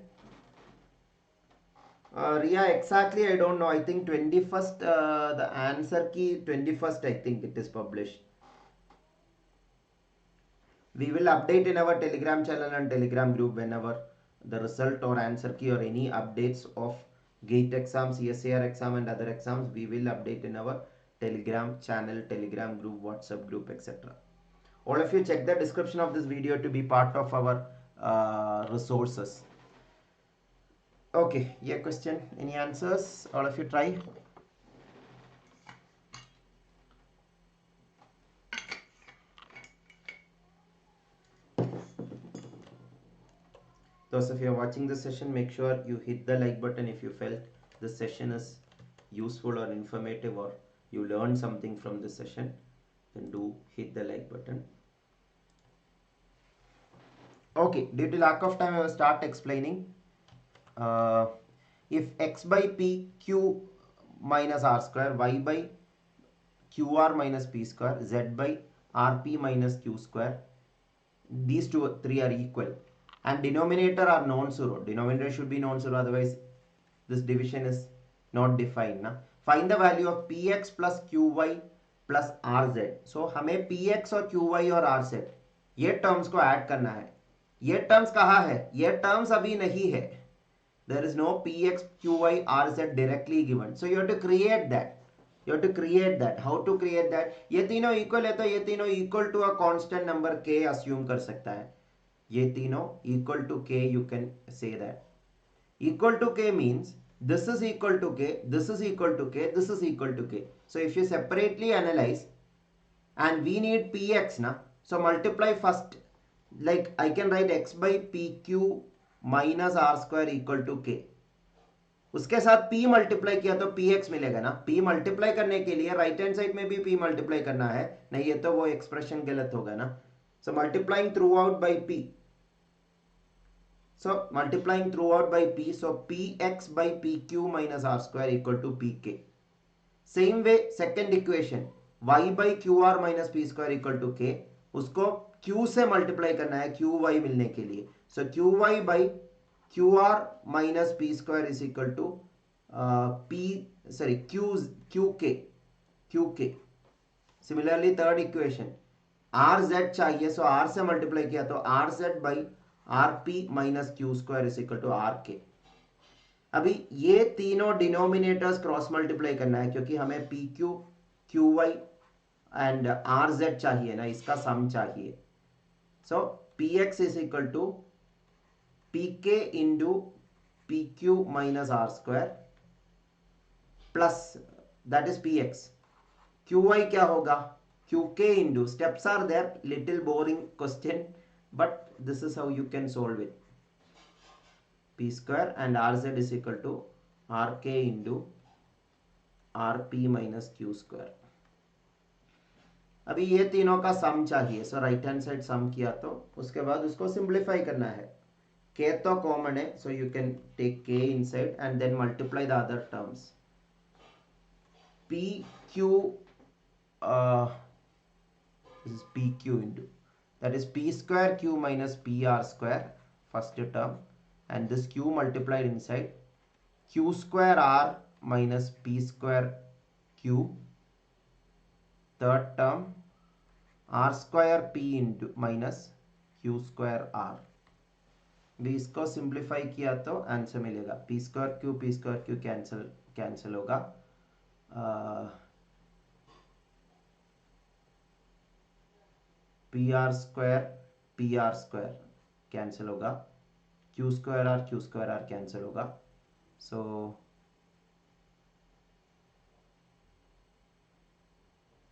Ria, exactly, I don't know. I think 21st, the answer key 21st, I think it is published. We will update in our Telegram channel and Telegram group whenever the result or answer key or any updates of GATE exam, CSIR exam and other exams, we will update in our Telegram channel, Telegram group, WhatsApp group, etc. All of you check the description of this video to be part of our resources. Okay, yeah, question, any answers? All of you try. Those of you watching this session, make sure you hit the like button if you felt this session is useful or informative or you learned something from this session. Then do hit the like button. Okay, due to lack of time, I will start explaining. If x by p q minus r square, y by qr minus p square, z by rp minus q square, these three are equal and denominator are non-zero. Denominator should be non-zero, otherwise this division is not defined ना. Find the value of px plus qy plus rz. So हमें px और qy और rz ये terms को add करना है. ये terms कहाँ है? ये terms अभी नहीं है. There is no px, qy, rz directly given. So you have to create that. You have to create that. How to create that? ये तीनों equal है तो ये तीनों equal to a constant number k assume कर सकता है. ये तीनों equal to k, you can say that. Equal to k means this is equal to k, this is equal to k, this is equal to k. So if you separately analyze and we need px na, so multiply first, like I can write x by pq minus r square equal to k. उसके साथ p multiply किया तो px मिलेगा ना. p multiply करने के लिए right hand side में भी p मल्टीप्लाई करना है, नहीं ये तो वो एक्सप्रेशन गलत होगा ना. So multiplying throughout by p. So multiplying throughout by p, so px by pq minus r square equal to pk. Same way second equation, y by qr minus p square equal to k, उसको q से multiply करना है qy मिलने के लिए. So qy by qr minus p square is equal to qk. Similarly third equation, rz चाहिए, so r से multiply किया तो rz by rp minus q square is equal to rk. अभी ये तीनों डिनोमिनेटर्स क्रॉस मल्टीप्लाई करना है क्योंकि हमें pq, qy एंड rz चाहिए ना, इसका सम चाहिए. सो px is equal to pk into pq minus r square plus that is px. qy क्या होगा? qk into, steps are there, little boring question, but this is how you can solve it. p square and rz is equal to rk into rp minus q square. अभी ये तीनों का सम चाहिए. सो right hand side सम किया तो उसके बाद उसको सिंप्लीफाई करना है. k तो कॉमन है, so you can take k inside and then multiply the other terms. pq this is pq into, that is p square q minus pr square, first term, and this q multiplied inside q square r minus p square q, third term r square p into minus q square r. भी इसको simplify किया तो answer मिलेगा p square q cancel होगा. pr square cancel होगा. q square r cancel होगा. सो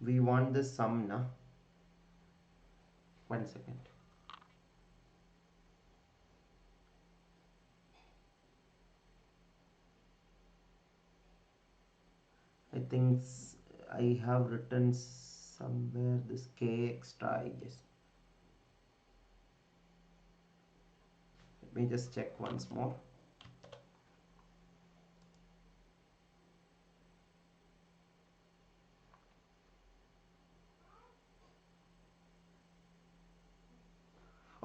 we want this sum na. One second. I think I have written somewhere this k extra, I guess. Let me just check once more.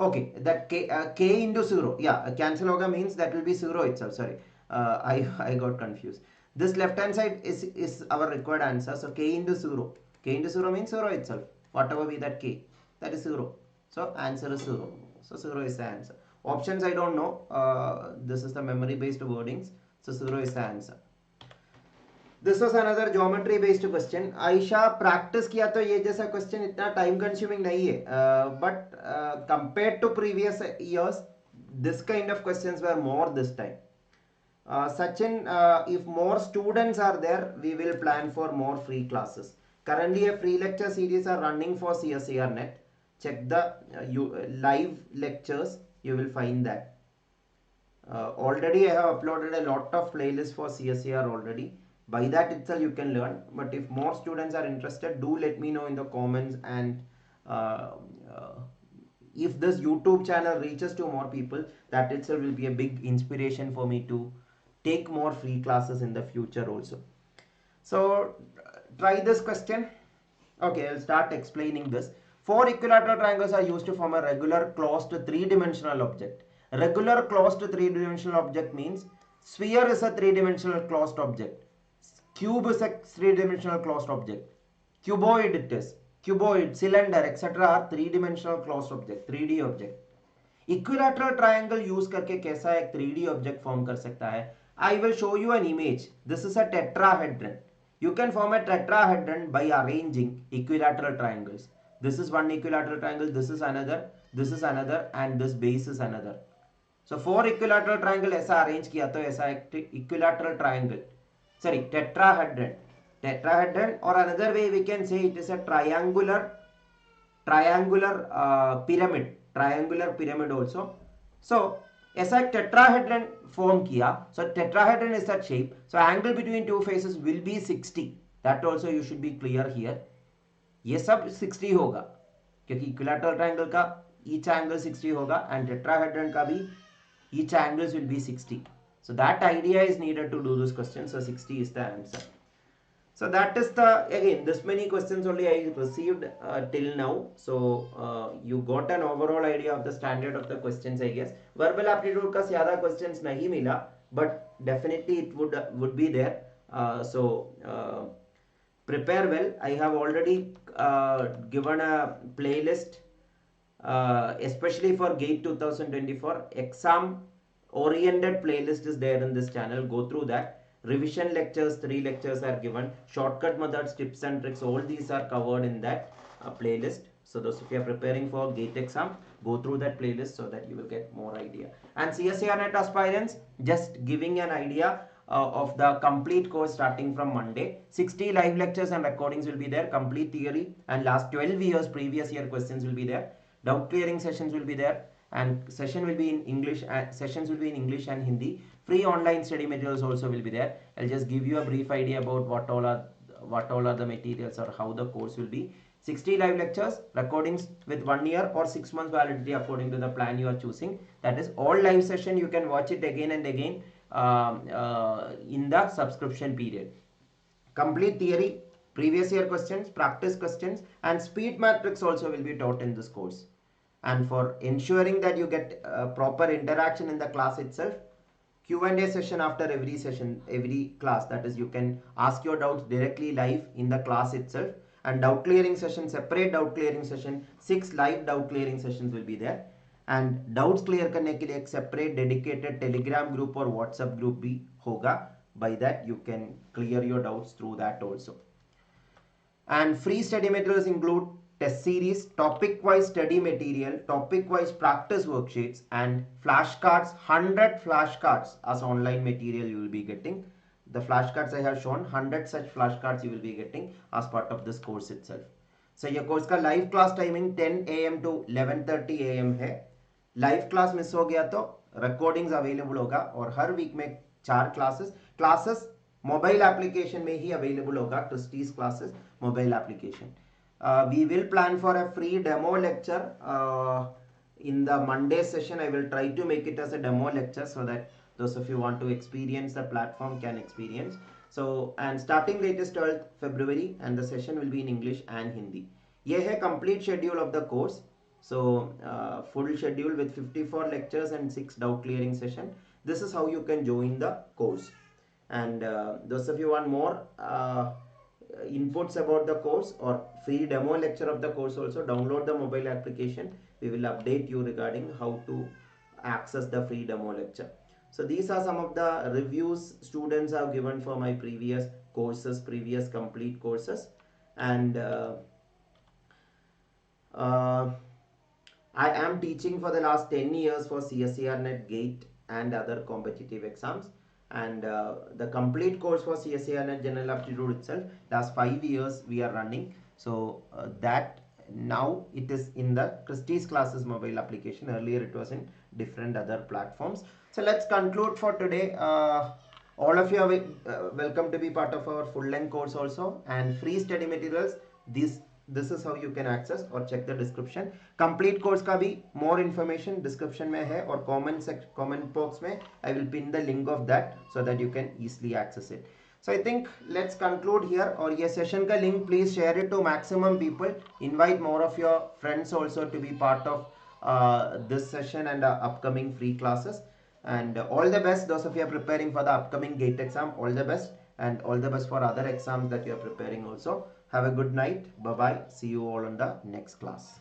Okay, that k into 0, yeah, cancel hoga means that will be 0 itself. Sorry, I got confused. This left hand side is our required answer. So k into 0, k into 0 means 0 itself. Whatever be that k, that is 0. So answer is 0. So 0 is the answer. Options I don't know. This is the memory based wordings. So 0 is the answer. This was another geometry based question. Ayesha practice किया तो ये जैसा question इतना time consuming नहीं है, but compared to previous years this kind of questions were more this time. Sachin, if more students are there, we will plan for more free classes. Currently a free lecture series are running for CSIR-NET. Check the live lectures, you will find that. Already I have uploaded a lot of playlists for CSIR already. By that itself you can learn, but if more students are interested, do let me know in the comments, and if this YouTube channel reaches to more people, that itself will be a big inspiration for me to take more free classes in the future also. So try this question. Okay, I'll start explaining this. Four equilateral triangles are used to form a regular closed three-dimensional object. Regular closed three-dimensional object means sphere is a three-dimensional closed object. Cube is a three-dimensional closed object. Cuboid it is. Cuboid, cylinder, etc. are three-dimensional closed object, 3D object. Equilateral triangle use करके कैसा एक 3D object form कर सकता है? I will show you an image. This is a tetrahedron. You can form a tetrahedron by arranging equilateral triangles. This is one equilateral triangle, this is another, and this base is another. So four equilateral triangle ऐसा arrange किया तो ऐसा एक equilateral triangle. Sorry, tetrahedron. Tetrahedron, or another way we can say it is a triangular pyramid. Triangular pyramid also. So ऐसा एक tetrahedron form किया. So tetrahedron is that shape. So angle between two faces will be 60. That also you should be clear here. ये सब 60 होगा क्योंकि equilateral triangle का each angle 60 होगा, and tetrahedron का भी each angles will be 60. So that idea is needed to do this question. So 60 is the answer. So that is the, again, this many questions only I received till now. So you got an overall idea of the standard of the questions, I guess. Verbal aptitude का ज़्यादा questions नहीं मिला, but definitely it would be there. Prepare well. I have already given a playlist, especially for GATE 2024 exam oriented playlist is there in this channel. Go through that. Revision lectures, 3 lectures are given. Shortcut methods, tips and tricks, all these are covered in that playlist. So those if you are preparing for GATE exam, go through that playlist so that you will get more idea. And CSIR-NET aspirants, just giving an idea of the complete course starting from Monday. 60 live lectures and recordings will be there. Complete theory and last 12 years previous year questions will be there. Doubt clearing sessions will be there, and session will be in English. Sessions will be in English and Hindi. Free online study materials also will be there. I'll just give you a brief idea about what all are the materials or how the course will be. 60 live lectures, recordings with 1 year or 6 months validity according to the plan you are choosing. That is all live session. You can watch it again and again in the subscription period. Complete theory, previous year questions, practice questions, and speed matrix also will be taught in this course. And for ensuring that you get proper interaction in the class itself, Q&A session after every session, every class. That is, you can ask your doubts directly live in the class itself. And doubt clearing session, separate doubt clearing session, 6 live doubt clearing sessions will be there. And doubts clear करने के लिए एक separate dedicated Telegram group or WhatsApp group भी होगा. By that you can clear your doubts through that also. And free study materials include test series, topic wise study material, topic wise practice worksheets, and flashcards. 100 flashcards as online material you will be getting. The flashcards I have shown, 100 such flashcards you will be getting as part of this course itself. So your course का live class timing 10 AM to 11:30 AM है. Live class miss हो गया तो recordings available होगा, और हर week में 4 classes mobile application में ही available होगा. Christy's classes mobile application. We will plan for a free demo lecture in the Monday session. I will try to make it as a demo lecture so that those of you want to experience the platform can experience. So, and starting date is 12th February and the session will be in English and Hindi. ये है complete schedule of the course. So full schedule with 54 lectures and 6 doubt clearing session. This is how you can join the course. And those of you want more inputs about the course or free demo lecture of the course, also download the mobile application. We will update you regarding how to access the free demo lecture. So these are some of the reviews students have given for my previous courses, previous complete courses. And I am teaching for the last 10 years for CSIR-NET, GATE and other competitive exams. And the complete course for CSIR-NET General Aptitude itself, last 5 years we are running. So that now it is in the Christy's Classes mobile application. Earlier it was in different other platforms. So let's conclude for today. All of you are welcome to be part of our full-length course also, and free study materials. This is how you can access, or check the description. Complete course का भी more information description में है, और comment box में I will pin the link of that so that you can easily access it. So I think let's conclude here. और ये session का link please share it to maximum people. Invite more of your friends also to be part of this session and upcoming free classes. And all the best, those of you are preparing for the upcoming GATE exam. All the best, and all the best for other exams that you are preparing also. Have a good night. Bye bye. See you all in the next class.